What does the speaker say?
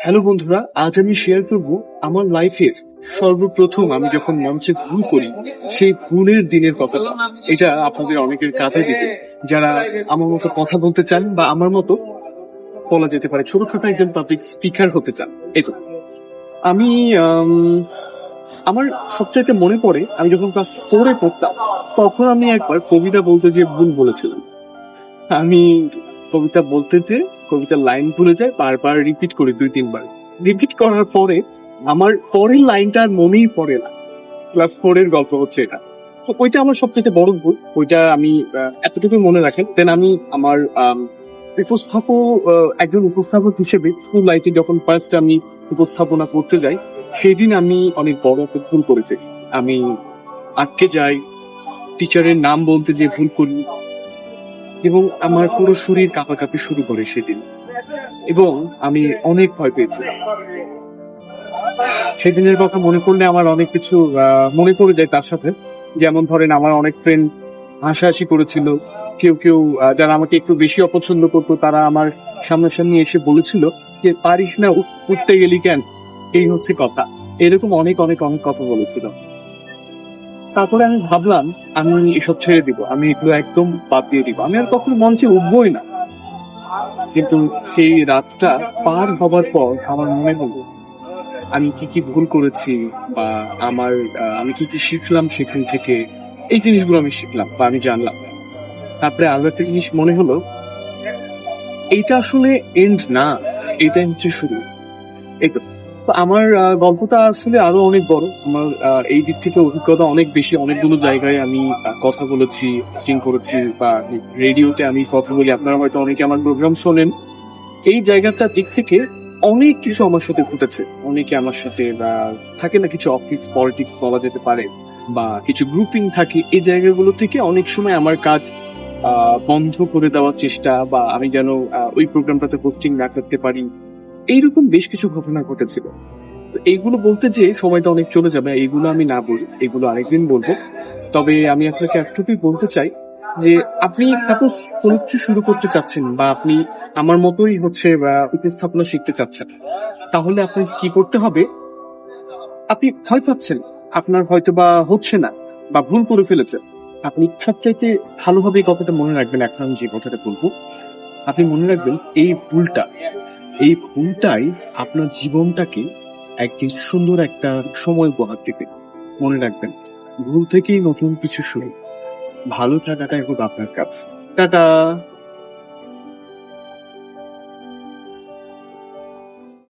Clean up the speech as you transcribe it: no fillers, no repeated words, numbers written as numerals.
Hello বন্ধুরা, আজ আমি শেয়ার করব আমার লাইফের সর্বপ্রথম আমি যখন মঞ্চে ভুল করি সেই ভুলের দিনের কথাটা। এটা আপনাদের অনেকের কাজে দিবে, যারা আমার মতো কথা বলতে চান বা আমার মতো বলা যেতে পারে ছোটখাটো একজন পাবলিক স্পিকার হতে চান। এই তো আমি আমার সবচাইতে মনে পড়ে আমি যখন ক্লাস 4-এ পড়তাম, তখন আমি একবার কবিতা বলতে যে ভুল বলেছিলাম। আমি কবিতা বলতে যে কবিতার লাইন ভুলে যাই, বারবার রিপিট করি 2-3 বার। রিপিট করার পরে আমার পরের লাইনটা আর মনেই পড়ে না। ক্লাস 4-এর গল্প হচ্ছে এটা। তো ওইটা আমার সবচেয়ে বড় ভুল। ওইটা আমি এতটুকু মনে রাখেন। দেন আমি আমার একজন উপস্থাপক হিসেবে স্কুল লাইফে যখন ফার্স্ট আমি উপস্থাপনা করতে যাই, সেদিন আমি অনেক বড় একটা ভুল করেছি। আমি আটকে যাই, টিচারের নাম বলতে যে ভুল করি, এবং আমার পুরো শরীর কাঁপাকাঁপি শুরু করে সেদিন, এবং আমি অনেক ভয় পেয়েছিলাম। সেদিনের কথা মনে করলে আমার অনেক কিছু মনে পড়ে যায় তার সাথে। যেমন ধরেন, আমার অনেক ফ্রেন্ড হাসাহাসি করেছিল। কেউ কেউ যারা আমাকে একটু বেশি অপছন্দ করতো, তারা আমার সামনাসামনি এসে বলেছিল যে পারিস না, উঠতে গেলি কেন, এই হচ্ছে কথা। এরকম অনেক অনেক অনেক কথা বলেছিল। তারপরে আমি ভাবলাম আমি এসব ছেড়ে দিব, আমি এগুলো একদম বাদ দিয়ে দিব, আমি আর কখনো মঞ্চে উঠবই না। কিন্তু সেই রাতটা পার হবার পর আমার মনে হলো আমি কি কি ভুল করেছি, বা আমি কি কি শিখলাম সেখান থেকে। এই জিনিসগুলো আমি শিখলাম বা আমি জানলাম। তারপরে আরো একটা জিনিস মনে হলো, এইটা আসলে এন্ড না, এটাই হচ্ছে শুরু। এই তো। তো আমার গল্পটা আসলে আরো অনেক বড়। আমার এই দিক থেকে অভিজ্ঞতা অনেক বেশি। অনেকগুলো জায়গায় আমি কথা বলেছি, স্টিং করেছি, বা রেডিওতে আমি কথা বলি। আপনারা হয়তো অনেকে আমার প্রোগ্রাম শোনেন। এই জায়গাটার দিক থেকে অনেক কিছু আমার সাথে ঘটেছে। অনেকে আমার সাথে থাকে না, কিছু অফিস পলিটিক্স বলা যেতে পারে, বা কিছু গ্রুপিং থাকে। এই জায়গাগুলো থেকে অনেক সময় আমার কাজ বন্ধ করে দেওয়ার চেষ্টা, বা আমি যেন ওই প্রোগ্রামটাতে পোস্টিং না করতে পারি, এইরকম বেশ কিছু ঘটনা ঘটেছিল। তো এইগুলো বলতে যে সময়টা অনেক চলে যাবে, এইগুলো আমি না বলি, এগুলো আরেকদিন বলবো। তবে আমি আপনাকে একটুকুই বলতে চাই যে আপনি সাপোজ কোনো কিছু শুরু করতে চাচ্ছেন, বা আপনি আমার মতোই হচ্ছে উপস্থাপনা শিখতে চাচ্ছেন, তাহলে আপনাকে কি করতে হবে? আপনি ভয় পাচ্ছেন, আপনার হয়তো বা হচ্ছে না, বা ভুল করে ফেলেছেন। আপনি সবচাইতে ভালোভাবে এই কথাটা মনে রাখবেন। এখন আমি যে কথাটা বলবো, আপনি মনে রাখবেন এই ভুলটাই আপনার জীবনটাকে একদিন সুন্দর একটা সময় উপহার দেবে। মনে রাখবেন, ভুল থেকেই নতুন কিছু শুরু। ভালো থাকাটা এখন আপনার কাছে। টাটা।